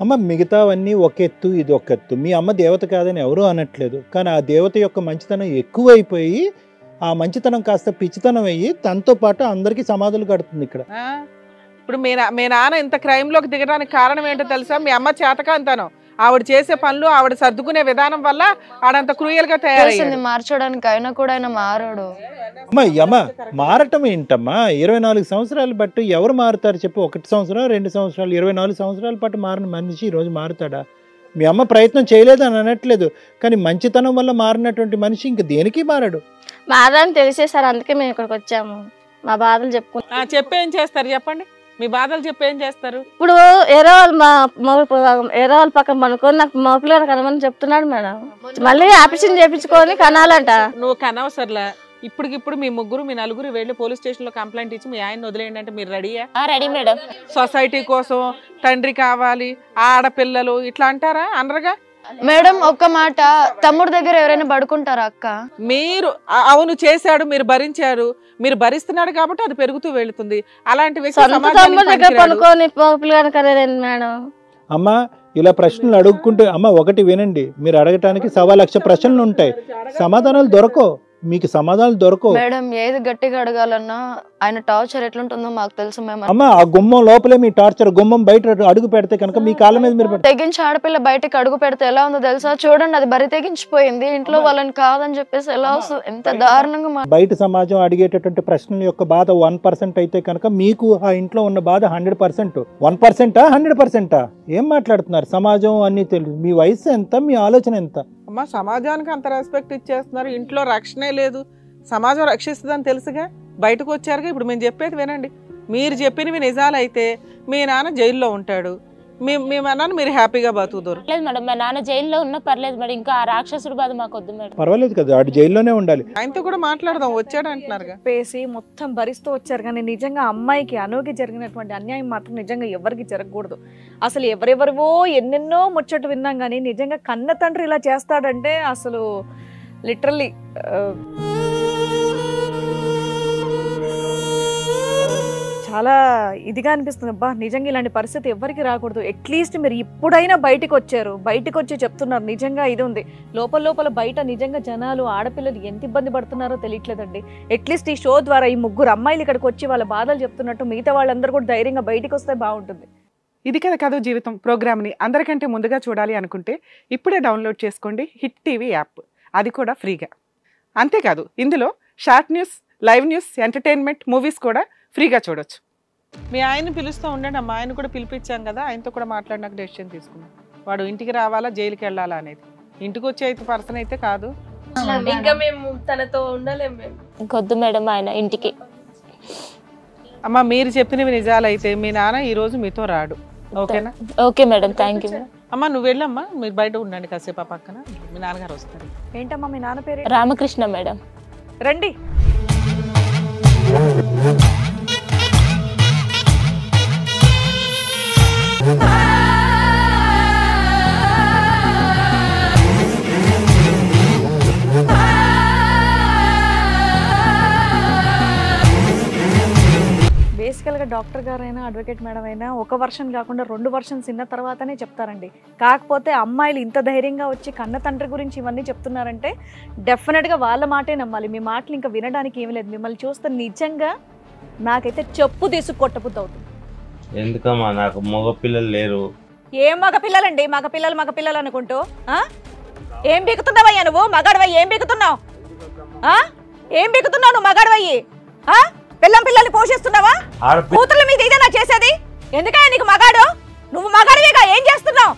అమ్మ మిగతావన్నీ ఒక ఎత్తు, ఇది ఒక ఎత్తు. మీ అమ్మ దేవత కాదని ఎవరూ అనట్లేదు. కానీ ఆ దేవత యొక్క మంచితనం ఎక్కువైపోయి ఆ మంచితనం కాస్త పిచ్చితనం అయ్యి తనతో పాటు అందరికీ సమాధులు కడుతుంది ఇక్కడ. ఇప్పుడు మీ నాన్న ఇంత క్రైమ్లోకి దిగడానికి కారణం ఏంటో తెలుసా? మీ అమ్మ చేతకాంతనం. ఆవిడ చేసే పనులు, ఆవిడ సర్దుకునే విధానం వల్ల ఆడంత క్రూయల్ గా తయారైంది. మార్చడానికి అయినా కూడా ఆయన మారాడు. అమ్మ మారటం ఏంటమ్మా? 24 సంవత్సరాలు బట్టి ఎవరు మారుతారు చెప్పు? 1 సంవత్సరం 2 సంవత్సరాలు 24 సంవత్సరాల పాటు మారిన మనిషి ఈరోజు మారుతాడా? మీ అమ్మ ప్రయత్నం చేయలేదు అని అనట్లేదు, కానీ మంచితనం వల్ల మారినటువంటి మనిషి ఇంక దేనికి మారడు. మారని తెలిసేసారు, అందుకే మేము ఇక్కడికి వచ్చాము. మా బాధలు చెప్పుకుంటాం. చెప్పేం చేస్తారు చెప్పండి, మీ బాధలు చెప్పేం చేస్తారు? ఇప్పుడు ఏరో వాళ్ళ పక్కన పనుకొని నాకు మోపిల్లని కనమని చెప్తున్నాడు మేడం. మళ్ళీ ఆపరేషన్ చేయించుకొని కనాలంట. నువ్వు కనవసర్లా. ఇప్పటికిప్పుడు మీ ముగ్గురు మీ నలుగురు వెళ్ళి పోలీస్ స్టేషన్ లో కంప్లైంట్ ఇచ్చి మీ ఆయన వదిలేయండి అంటే మీరు రెడీయా? Ready madam. సొసైటీ కోసం తండ్రి కావాలి, ఆడపిల్లలు ఇట్లా అంటారా? అనరుగా మేడం. ఒక్క మాట, తమ్ముడు దగ్గర ఎవరైనా పడుకుంటారా అక్క? మీరు అవును చేశాడు, మీరు భరించారు, మీరు భరిస్తున్నాడు కాబట్టి అది పెరుగుతూ వెళుతుంది. అలాంటి తమ్ముడు దగ్గర పడుకొని మేడం. అమ్మ ఇలా ప్రశ్నలు అడుగుకుంటే, అమ్మ ఒకటి వినండి, మీరు అడగటానికి 1,00,000 ప్రశ్నలు ఉంటాయి, సమాధానాలు దొరకవు. మీకు సమాధానాలు దొరకవు మేడం. ఏది గట్టిగా అడగాలన్నా ఆయన టార్చర్ ఎట్లుంటుందో మాకు తెలుసు. మేము అమ్మ ఆ గుమ్మం లోపలే మీ టార్చర్, గుమ్మం బయట అడుగు పెడితే కనుక మీ కాళ్ళ మీద మీరు తెగించి ఆడపిల్ల బయటకు అడుగు పెడితే ఎలా ఉందో తెలుసా? చూడండి, అది బరి తెగించిపోయింది. ఇంట్లో వాళ్ళని కాదని చెప్పేసి ఎలా వస్తుంది? ఎంత దారుణంగా. బయట సమాజం అడిగేటటువంటి ప్రశ్నల యొక్క బాధ 1% అయితే కనుక మీకు ఆ ఇంట్లో ఉన్న బాధ 100%. 1%, 100%? ఏం మాట్లాడుతున్నారు? సమాజం అన్ని తెలుసు. మీ వయసు ఎంత, మీ ఆలోచన ఎంత? అమ్మా సమాజానికి అంత రెస్పెక్ట్ ఇచ్చేస్తున్నారు, ఇంట్లో రక్షణే లేదు, సమాజం రక్షిస్తుందని తెలుసుగా బయటకు వచ్చారుగా. ఇప్పుడు మేము చెప్పేది వినండి, మీరు చెప్పినవి నిజాలైతే మీ నాన్న జైల్లో ఉంటాడు, మీ నాన్న మీరు హ్యాపీగా బతుకుతారు. లేదు మేడం, మా నాన్న జైల్లో ఉన్నా పర్లేదు మేడం, ఇంకా ఆ రాక్షసుడు బాధ మాకు వద్దు మేడం. పర్వాలేదు కదా, ఆడు జైల్లోనే ఉండాలి. ఆయనతో కూడా మాట్లాడదాం, వచ్చాడు అంటున్నారుగా. పేసి మొత్తం భరిస్తూ వచ్చారు, కానీ నిజంగా అమ్మాయికి అనుకి జరిగినటువంటి అన్యాయం మాత్రం నిజంగా ఎవరికి జరగకూడదు. అసలు ఎవరెవరివో ఎన్నెన్నో ముచ్చట్లు విన్నాం, కానీ నిజంగా కన్న తండ్రి ఇలా చేస్తాడంటే అసలు లిటరల్లీ చాలా ఇదిగా అనిపిస్తుంది. అబ్బా నిజంగా ఇలాంటి పరిస్థితి ఎవరికి రాకూడదు. అట్లీస్ట్ మీరు ఇప్పుడైనా బయటకు వచ్చారు, బయటకు వచ్చి చెప్తున్నారు. నిజంగా ఇది ఉంది లోపల బయట నిజంగా జనాలు ఆడపిల్లలు ఎంత ఇబ్బంది పడుతున్నారో తెలియట్లేదండి. అట్లీస్ట్ ఈ షో ద్వారా ఈ ముగ్గురు అమ్మాయిలు ఇక్కడికి వచ్చి వాళ్ళ బాధలు చెప్తున్నట్టు మిగతా వాళ్ళందరూ కూడా ధైర్యంగా బయటకు వస్తే బాగుంటుంది. ఇది కదా కథ జీవితం ప్రోగ్రామ్ని అందరికంటే ముందుగా చూడాలి అనుకుంటే ఇప్పుడే డౌన్లోడ్ చేసుకోండి హిట్ టీవీ యాప్, అది కూడా ఫ్రీగా. అంతేకాదు ఇందులో short news, live news, entertainment, movies కూడా ఫ్రీగా చూడొచ్చు. మీ ఆయన్ని పిలుస్తూ ఉండండి, మా ఆయన కూడా పిలిపించాం కదా, ఆయనతో కూడా మాట్లాడినాక డెసిషన్ తీసుకున్నాం. వాడు ఇంటికి రావాలా జైలుకి వెళ్ళాలా అనేది. ఇంటికి వచ్చే అయితే పర్సన్ అయితే కాదు. ఇంకా మేము తనతో ఉండలేము మేము. ఇంకొద్దు మేడం ఆయన ఇంటికి. అమ్మ మీరు చెప్పినవి నిజాలైతే మీ నాన్న ఈ రోజు మీతో రాడు, ఓకేనా? Okay madam, thank you. అమ్మ నువ్వు వెళ్ళమ్మా, మీరు బయట ఉండండి కాసేపు, పక్కన మీ నాన్నగారు వస్తారు. ఏంటమ్మా మీ నాన్న పేరు? రామకృష్ణ మేడం. రండి. బేసికల్గా డాక్టర్ గారైనా అడ్వకేట్ మేడం అయినా ఒక వర్షన్ కాకుండా 2 వర్షన్స్ విన్న తర్వాతనే చెప్తారండి. కాకపోతే అమ్మాయిలు ఇంత ధైర్యంగా వచ్చి కన్న తండ్రి గురించి ఇవన్నీ చెప్తున్నారంటే డెఫినెట్గా వాళ్ళ మాటే నమ్మాలి. మీ మాటలు ఇంకా వినడానికి ఏమీ లేదు. మిమ్మల్ని చూస్తే నిజంగా నాకైతే చెప్పు తీసుకు కొట్టబుద్ధి అవుతుంది. ఎందుకమ్మా, నాకు మగపిల్లలు లేరు. ఏం మగపిల్లలండి? మగపిల్లలు అనుకుంటూ ఏం బిగుతున్నావయ్యా నువ్వు? మగాడవయ్యి ఏం బిగుతున్నావు? ఏం బిగుతున్నావు నువ్వు మగాడవయ్యి? పిల్లల్ని పోషిస్తున్నావా? కూతుర్ల మీద ఇదేనా చేసేది? ఎందుకయ్యా నీకు మగాడు? నువ్వు మగాడివిగా ఏం చేస్తున్నావు?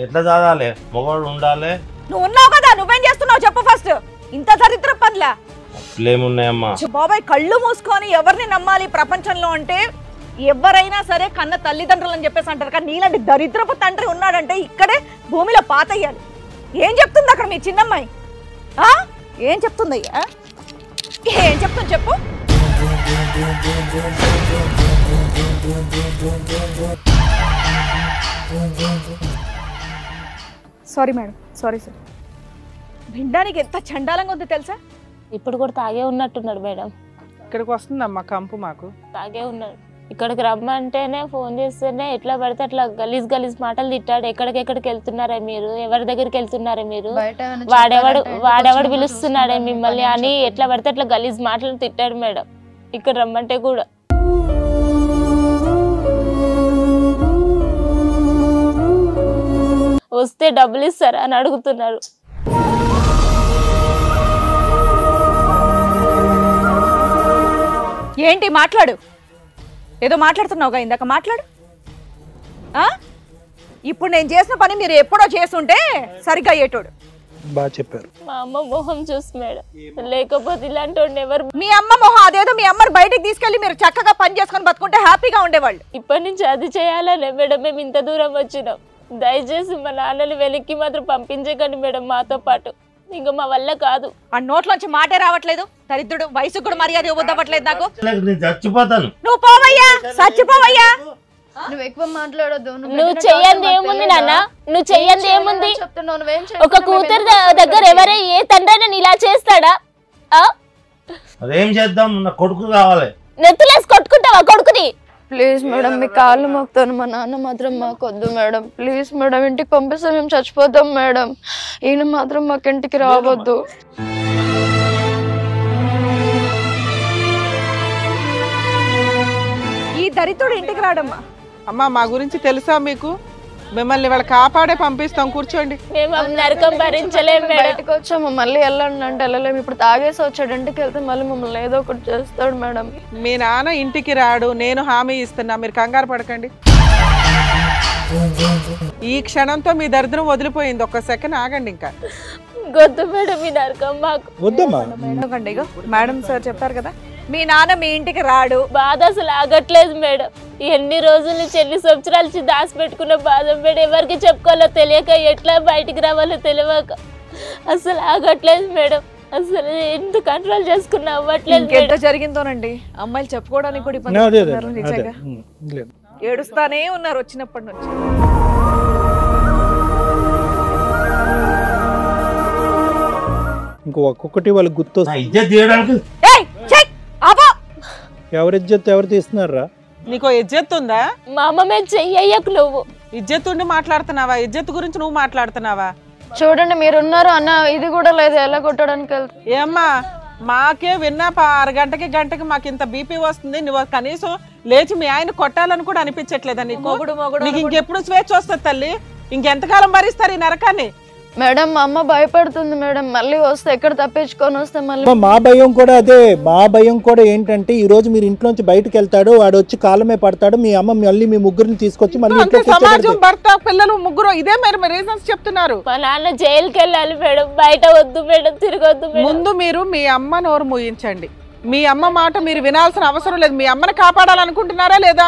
ఎట్లా చదవాలి? మగాడు ఉండాలి. నువ్వు ఉన్నావు కదా, నువ్వేం చేస్తున్నావు చెప్పు ఫస్ట్. ఇంత దరిద్ర పనులా ఏమున్నాయమ్మా బాబాయ్? కళ్ళు మూసుకొని ఎవరిని నమ్మాలి ప్రపంచంలో అంటే ఎవరైనా సరే కన్న తల్లిదండ్రులు అని చెప్పేసి అంటారు. కానీ నీలాంటి దరిద్రపు తండ్రి ఉన్నాడంటే ఇక్కడే భూమిలో పాతయ్యాలి. ఏం చెప్తుంది అక్కడ మీ చిన్నమ్మాయి? ఏం చెప్తుంది? ఏం చెప్తుంది చెప్పు. Sorry madam, sorry sir. వినడానికి ఎంత చండాలంగా ఉంది తెలుసా? ఇప్పుడు కూడా తాగే ఉన్నట్టున్నాడు మేడం. ఇక్కడికి వస్తుందమ్మా కంపు, మాకు తాగే ఉన్నాడు. ఇక్కడికి రమ్మంటేనే ఫోన్ చేస్తేనే ఎట్లా పడితే అట్లా గలీజ్ గలీజ్ మాటలు తిట్టాడు. ఎక్కడికెక్కడికి వెళ్తున్నారా మీరు, ఎవరి దగ్గరికి వెళ్తున్నారా మీరు, వాడెవడు పిలుస్తున్నాడే మిమ్మల్ని అని ఎట్లా పడితే అట్లా గలీజ్ మాటలు తిట్టాడు మేడం. ఇక్కడ రమ్మంటే కూడా వస్తే డబ్బులు ఇస్తారా అని అడుగుతున్నారు. ఏంటి మాట్లాడు, ఏదో మాట్లాడుతున్నావుగా ఇందాక, మాట్లాడు. ఇప్పుడు నేను చేసిన పని మీరు ఎప్పుడో చేస్తుంటే సరిగ్గా అయ్యేటోడు. బాగా చెప్పారు. మా అమ్మ మొహం చూసి మేడం, లేకపోతే ఇలాంటి వాడిని ఎవరు. మీ అమ్మ మొహం, అదేదో మీ అమ్మని బయటికి తీసుకెళ్లి మీరు చక్కగా పని చేసుకొని బతుకుంటే హ్యాపీగా ఉండేవాళ్ళు. ఇప్పటి నుంచి అది చేయాలనే మేడం మేము ఇంత దూరం వచ్చినాం. దయచేసి మా నాన్నని వెనక్కి మాత్రం పంపించకండి మేడం మాతో పాటు, ఇంకా మా వల్ల కాదు. ఆ నోట్లోంచి మాటే రావట్లేదు. దరిద్రుడు, వయసు కూడా మర్యాద ఇవ్వద్దవట్లేదు నాకు. చచ్చిపోతాను. నువ్వు పోవయ్యా, చచ్చిపోవయ్యా. నువ్వు ఎక్కువ మాట్లాడొద్దు. నువ్వు చెయ్యంది ఏముంది నాన్న, నువ్వు చెయ్యంది ఏముంది? ఒక కూతురు దగ్గర ఎవరే ఏ తండ్రి ఇలా చేస్తాడా? అదేం చేద్దాం, నా కొడుకు కావాలి. నెత్తులేసి కొట్టుకుంటావా కొడుకుని? ప్లీజ్ మేడం, మీ కాళ్ళు మోపుతాను. మా నాన్న మాత్రం మాకొద్దు మేడం. ప్లీజ్ మేడం, ఇంటికి పంపిస్తే మేము చచ్చిపోతాం మేడం. ఈయన మాత్రం మాకు ఇంటికి రావద్దు. ఈ దరిద్రుడు ఇంటికి రాడమ్మా. అమ్మా మా గురించి తెలుసా మీకు? మిమ్మల్ని వాళ్ళు కాపాడే పంపిస్తాం, కూర్చోండి. మేము నరకం భరించలేము మేడం. బయటకు వచ్చాము, మళ్ళీ వెళ్ళండి అంటే వెళ్ళలేము. ఇప్పుడు తాగేసి వచ్చాడు, ఇంటికి వెళ్తే మళ్ళీ మమ్మల్ని ఏదో ఒకటి చేస్తాడు మేడం. మీ నాన్న ఇంటికి రాడు, నేను హామీ ఇస్తున్నా, మీరు కంగారు పడకండి. ఈ క్షణంతో మీ దరిద్రం వదిలిపోయింది. ఒక్క సెకండ్ ఆగండి. ఇంకా గొద్దు మేడం ఈ నరకం మాకు. వద్దమ్మా. మేడం సార్ చెప్పారు కదా, మీ నాన్న మీ ఇంటికి రాడు. బాధ అసలు ఆగట్లేదు మేడం. ఎన్ని రోజుల నుంచి, ఎన్ని సంవత్సరాల నుంచి దాచిపెట్టుకున్న బాధ మేడం. ఎవరికి చెప్పుకోవాలో తెలియక, ఎట్లా బయటికి రావాలో తెలియక అసలు ఆగట్లేదు మేడం. అసలు ఎంత కంట్రోల్ చేసుకున్నా అవ్వట్లేదు. ఎంత జరిగిందోనండి, అమ్మాయిలు చెప్పుకోవడానికి కూడా ఇబ్బంది పడుతున్నారు నిజంగా. ఏడుస్తానే ఉన్నారు వచ్చినప్పటి నుంచి. ఇంకో ఒక్కొక్కటి వాళ్ళకి గుర్తు. ఎవరి ఇజ్జత్ ఎవరు తీస్తున్నారా? నీకో ఇజ్జత్ ఉందా? మా అమ్మ మీద చెయ్యకు. నువ్వు ఇజ్జత్ ఉండి మాట్లాడుతున్నావా? ఇజ్జత్ గురించి నువ్వు మాట్లాడుతున్నావా? చూడండి మీరున్నారు అన్న, ఇది కూడా లేదు. ఎలా కొట్టడానికి వెళ్తా? ఏమ్మా మాకే విన్నా అరగంటకి గంటకి మాకు ఇంత బీపీ వస్తుంది. నువ్వు కనీసం లేచి మీ ఆయన కొట్టాలని కూడా అనిపించట్లేదా నీకు? నీకు ఇంకెప్పుడు స్వేచ్ఛ వస్తుంది తల్లి? ఇంకెంతకాలం భరిస్తారు ఈ నరకాన్ని? మేడం మా అమ్మ భయపడుతుంది మేడం, మళ్ళీ వస్తే ఎక్కడ తప్పించుకొని వస్తే మళ్ళీ. మా భయం కూడా అదే. మా భయం కూడా ఏంటంటే ఈ రోజు మీరు ఇంట్లోంచి బయటకు వెళ్తాడు, వాడు వచ్చి కాలమే పడతాడు, మీ అమ్మ మళ్ళీ మీ ముగ్గురిని తీసుకొచ్చి మళ్ళీ సమాజం, భర్త, పిల్లలు ముగ్గురు ఇదే మీరు రీజన్స్ చెప్తున్నారు. మా నాన్న జైలుకి వెళ్ళాలి మేడం, బయట వద్దు మేడం, తిరగొద్దు మేడం. ముందు మీరు మీ అమ్మ నోరు మూయించండి. మీ అమ్మ మాట మీరు వినాల్సిన అవసరం లేదు. మీ అమ్మని కాపాడాలనుకుంటున్నారా లేదా?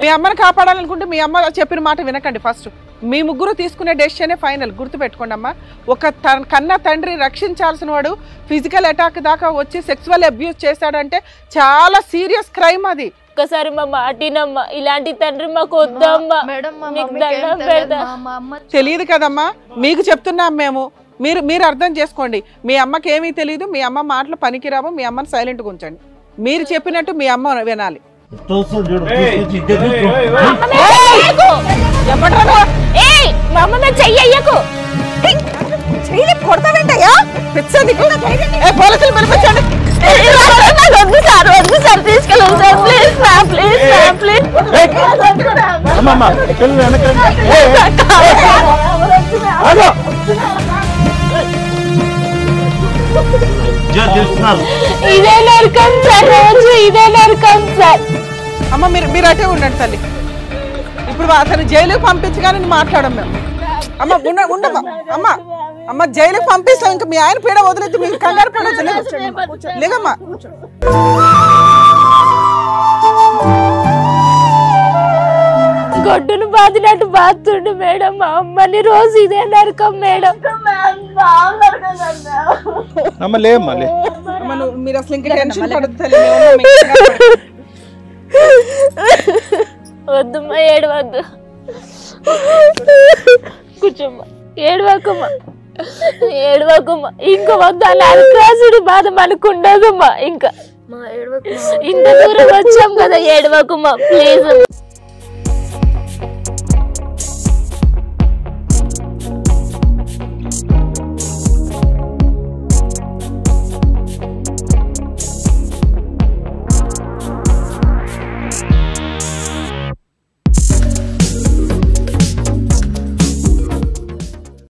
మీ అమ్మని కాపాడాలనుకుంటే మీ అమ్మ చెప్పిన మాట వినకండి. ఫస్ట్ మీ ముగ్గురు తీసుకునే డెసిషనే ఫైనల్. గుర్తుపెట్టుకోండి అమ్మా. ఒక కన్న తండ్రి రక్షించాల్సిన వాడు ఫిజికల్ అటాక్ దాకా వచ్చి సెక్సువల్ అబ్యూస్ చేశాడంటే చాలా సీరియస్ క్రైమ్ అది. ఒక్కసారి మా మాటినమ్మా, ఇలాంటి తండ్రి మాకు వద్దమ్మా. తెలియదు కదమ్మా, మీకు చెప్తున్నాం మేము. మీరు అర్థం చేసుకోండి. మీ అమ్మకి ఏమీ తెలియదు, మీ అమ్మ మాటలు పనికిరావు. మీ అమ్మని సైలెంట్గా ఉంచండి. మీరు చెప్పినట్టు మీ అమ్మ వినాలి. పోలీసులు పిలిపించండి. ఇదే నరకం సార్, రోజు ఇదే నరకం సార్. అమ్మ మీరు అటే ఉండండి తల్లి. ఇప్పుడు అతను జైలుకి పంపించగానే మాట్లాడం మేము. అమ్మ ఉండమ్మా. అమ్మ జైలుకి పంపిస్తాం. ఇంకా మీ ఆయన పీడ వదిలేదు, మీకు కంగారు పడదు. లేదమ్మా. గొడ్డును బాదినట్టు బాతుండు మేడం మా అమ్మని. రోజు ఇదే నరకం మేడం. మీరు అసలు ఇంకా టెన్షన్ పడదు తల్లి. వద్దమ్మా, ఏడవద్దు. కూర్చోమ్మా, ఏడవకమ్మా, ఏడవకమ్మా. ఇంకా వద్దు. అలా అరకాసుడి బాధ మనకు ఉండదమ్మా. ఇంకా మా ఏడవకు ఇంత దూరం వచ్చాం కదా, ఏడవకు మా ప్లీజ్